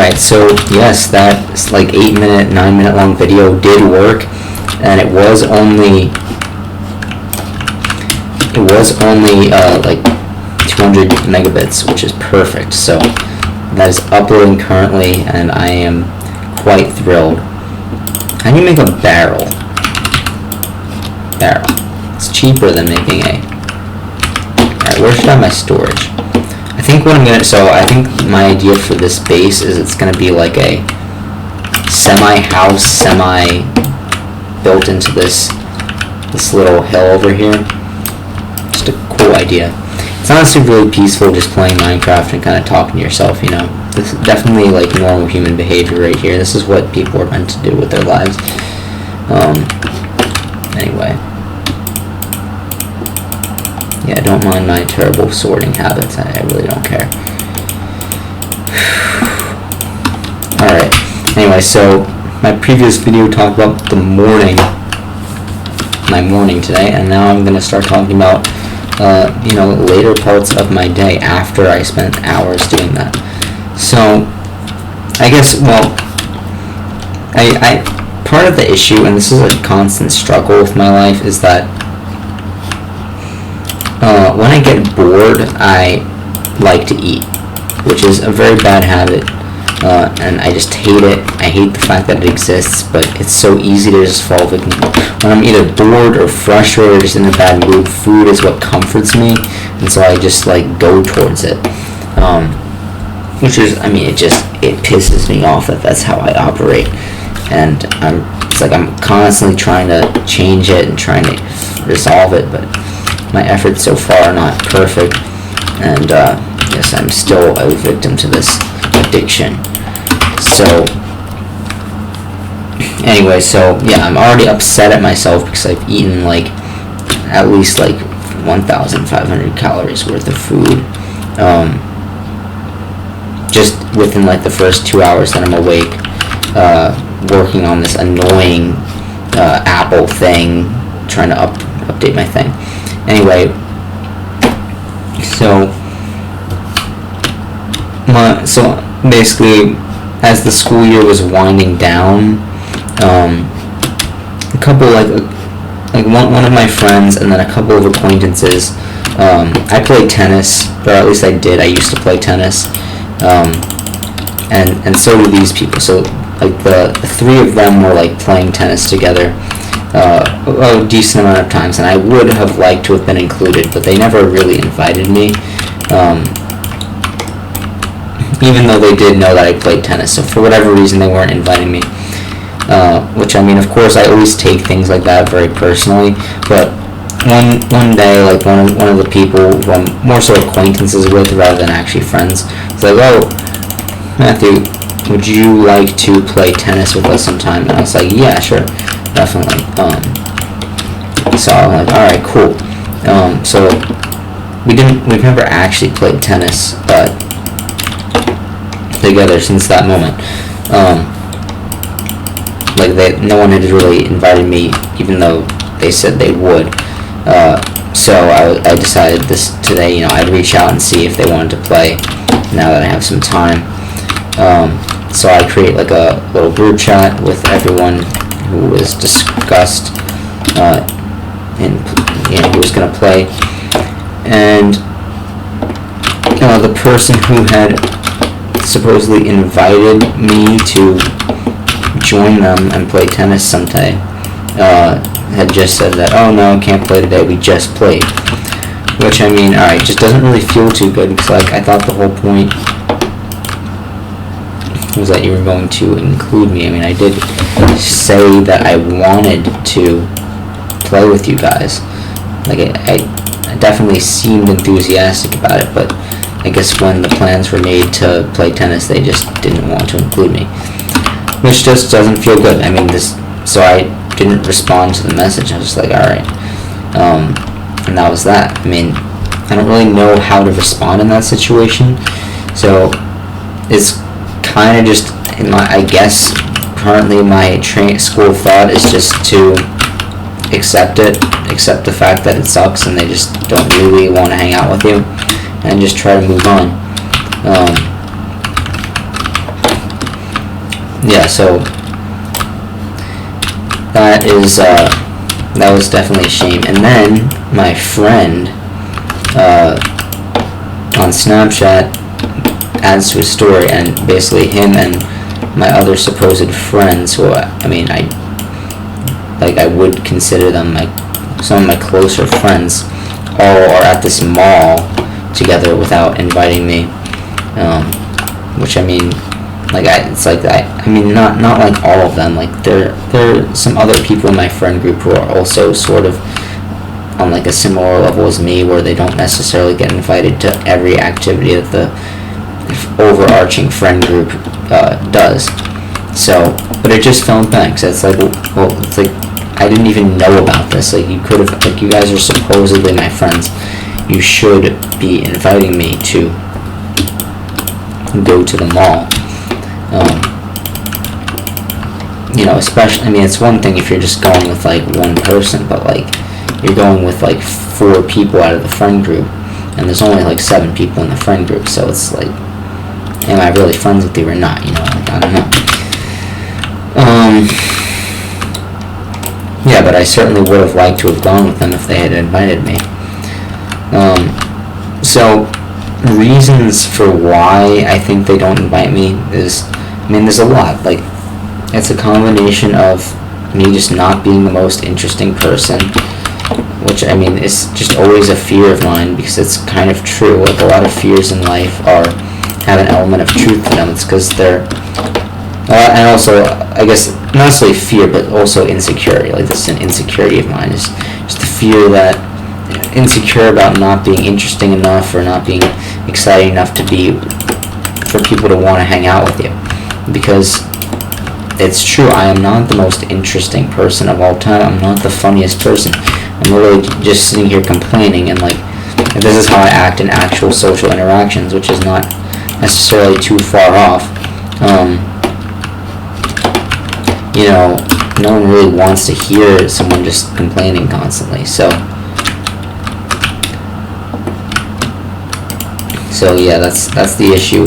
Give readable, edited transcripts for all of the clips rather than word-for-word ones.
Alright, so yes, that like 8-minute, 9-minute long video did work, and it was only like 200 megabits, which is perfect. So that is uploading currently, and I am quite thrilled. How do you make a barrel? It's cheaper than making a... Alright, where should I have my storage? I think my idea for this base is it's gonna be like a semi-house, built into this little hill over here. Just a cool idea. It's honestly really peaceful just playing Minecraft and kind of talking to yourself, you know. This is definitely like normal human behavior right here. This is what people are meant to do with their lives. Anyway. Yeah, don't mind my terrible sorting habits. I really don't care. Alright. Anyway, so my previous video talked about my morning today, and now I'm going to start talking about later parts of my day after I spent hours doing that. So, I guess, well, I part of the issue, and this is a constant struggle with my life, is that when I get bored, I like to eat, which is a very bad habit, and I just hate it. I hate the fact that it exists, but it's so easy to just fall victim. When I'm either bored or frustrated or just in a bad mood, food is what comforts me, and so I just like go towards it. Which is, I mean, it pisses me off that that's how I operate, and it's like I'm constantly trying to change it and trying to resolve it, but my efforts so far are not perfect, and yes, I'm still a victim to this addiction. So anyway, so yeah, I'm already upset at myself because I've eaten like at least like 1,500 calories worth of food just within like the first 2 hours that I'm awake, working on this annoying Apple thing, trying to update my thing. Anyway, so basically, as the school year was winding down, a couple one of my friends and then a couple of acquaintances. I played tennis, or at least I did. I used to play tennis, and so do these people. So like the three of them were like playing tennis together a decent amount of times, and I would have liked to have been included, but they never really invited me. Even though they did know that I played tennis, so for whatever reason they weren't inviting me. Which, I mean, of course, I always take things like that very personally, but one day, like, one of the people who I'm more so acquaintances with rather than actually friends, was like, "Oh, Matthew, would you like to play tennis with us sometime?" And I was like, "Yeah, sure, definitely." So I'm like, "Alright, cool." So we've never actually played tennis, together since that moment. No one had really invited me, even though they said they would. So I decided today, I'd reach out and see if they wanted to play now that I have some time. So I create like a little group chat with everyone who was discussed and who was going to play. And the person who had supposedly invited me to join them and play tennis someday had just said that, "Oh no, can't play today, we just played." Which, I mean, alright, just doesn't really feel too good, because like I thought the whole point was that you were going to include me. I mean, I did say that I wanted to play with you guys. Like I definitely seemed enthusiastic about it, but I guess when the plans were made to play tennis, they just didn't want to include me, which just doesn't feel good. I mean, so I didn't respond to the message. I was just like, alright, and that was that. I mean, I don't really know how to respond in that situation, so it's kind of just, I guess, currently my school of thought is just to accept the fact that it sucks and they just don't really want to hang out with you, and just try to move on. yeah, so that was definitely a shame. And then my friend on Snapchat adds to his story, and basically him and my other supposed friends, who I would consider them some of my closer friends, all are at this mall together without inviting me, which not like all of them. Like there are some other people in my friend group who are also sort of on like a similar level as me, where they don't necessarily get invited to every activity that the overarching friend group does. So, but it just felt bad, because it's like, well, it's like I didn't even know about this. Like, you could have, like, you guys are supposedly my friends. You should be inviting me to go to the mall. Especially, it's one thing if you're just going with like one person, but like you're going with like 4 people out of the friend group, and there's only like 7 people in the friend group, so it's like, am I really friends with you or not? I don't know. Yeah, but I certainly would have liked to have gone with them if they had invited me. So, reasons for why I think they don't invite me is, there's a lot. Like, it's a combination of me just not being the most interesting person, which, is just always a fear of mine, because it's kind of true. Like, a lot of fears in life have an element of truth to them. It's because they're, and also, I guess, not necessarily fear, but also insecurity. Like, this is an insecurity of mine, is just the fear that, insecure about not being interesting enough, or not being exciting enough for people to want to hang out with you. Because it's true, I am not the most interesting person of all time. I'm not the funniest person. I'm literally just sitting here complaining, and like, if this is how I act in actual social interactions, which is not necessarily too far off, no one really wants to hear someone just complaining constantly. So yeah, that's the issue.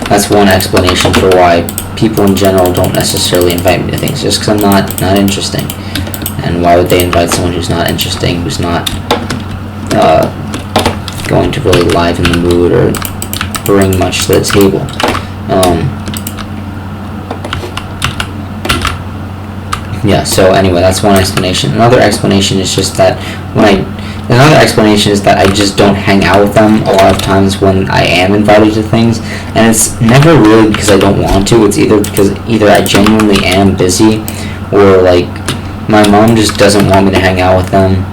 That's one explanation for why people in general don't necessarily invite me to things, just because I'm not interesting. And why would they invite someone who's not interesting, who's not going to really liven the mood or bring much to the table? Yeah, so anyway, that's one explanation. Another explanation is that I just don't hang out with them a lot of times when I am invited to things, and it's never really because I don't want to. It's because either I genuinely am busy, or like my mom just doesn't want me to hang out with them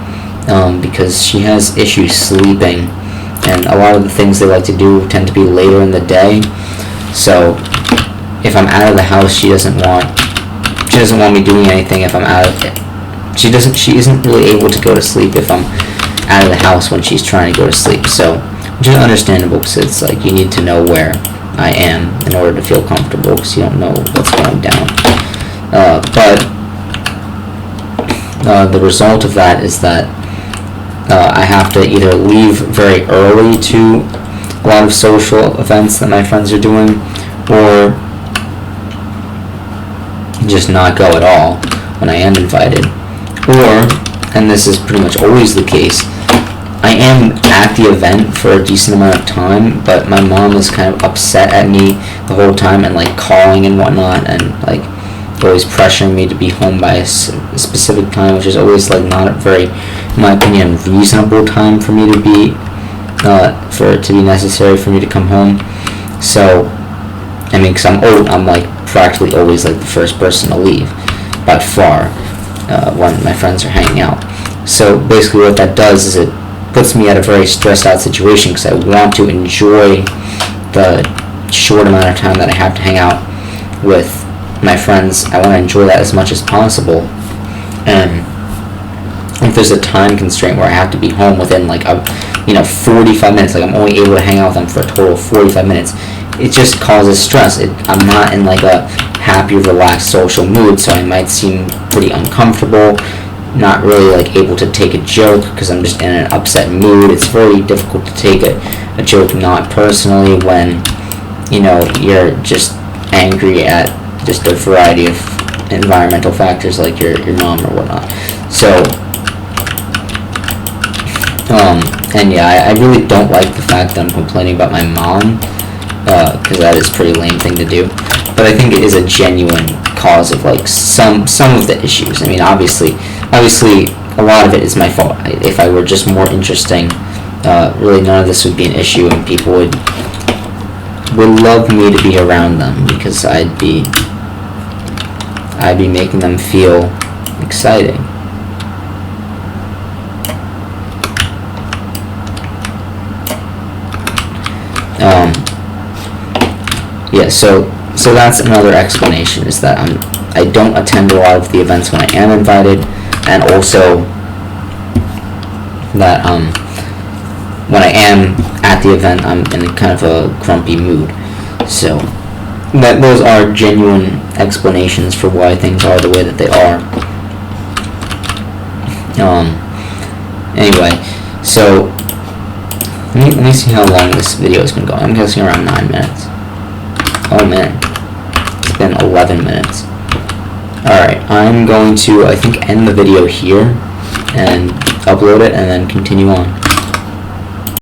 because she has issues sleeping, and a lot of the things they like to do tend to be later in the day. So if I'm out of the house, she doesn't want me doing anything if I'm out of it. She isn't really able to go to sleep if I'm out of the house when she's trying to go to sleep. So, which is understandable, because it's like you need to know where I am in order to feel comfortable, because you don't know what's going down. But the result of that is that I have to either leave very early to a lot of social events that my friends are doing, or just not go at all when I am invited. Or, and this is pretty much always the case, I am at the event for a decent amount of time, but my mom is kind of upset at me the whole time, and like calling and whatnot, and like always pressuring me to be home by a specific time, which is always like not a very, in my opinion, reasonable time for me to be, for it to be necessary for me to come home. So, because I'm like practically always like the first person to leave, by far, when my friends are hanging out. So basically what that does is it puts me at a very stressed out situation, because I want to enjoy the short amount of time that I have to hang out with my friends. I want to enjoy that as much as possible, and if there's a time constraint where I have to be home within like 45 minutes, like I'm only able to hang out with them for a total of 45 minutes, it just causes stress. I'm not in like a happy, relaxed social mood, so I might seem pretty uncomfortable, not really like able to take a joke because I'm just in an upset mood. It's very difficult to take a joke not personally when you're just angry at just a variety of environmental factors like your mom or whatnot. So, and yeah, I really don't like the fact that I'm complaining about my mom, because that is a pretty lame thing to do. But I think it is a genuine cause of like some of the issues. I mean, obviously, a lot of it is my fault. If I were just more interesting, really none of this would be an issue, and people would love me to be around them because I'd be making them feel exciting. Yeah, so that's another explanation, is that I don't attend a lot of the events when I am invited, and also that when I am at the event, I'm in kind of a grumpy mood. So those are genuine explanations for why things are the way that they are. Anyway, so let me see how long this video has been going. I'm guessing around 9 minutes. Oh man, it's been 11 minutes. Alright, I'm going to, I think, end the video here and upload it and then continue on.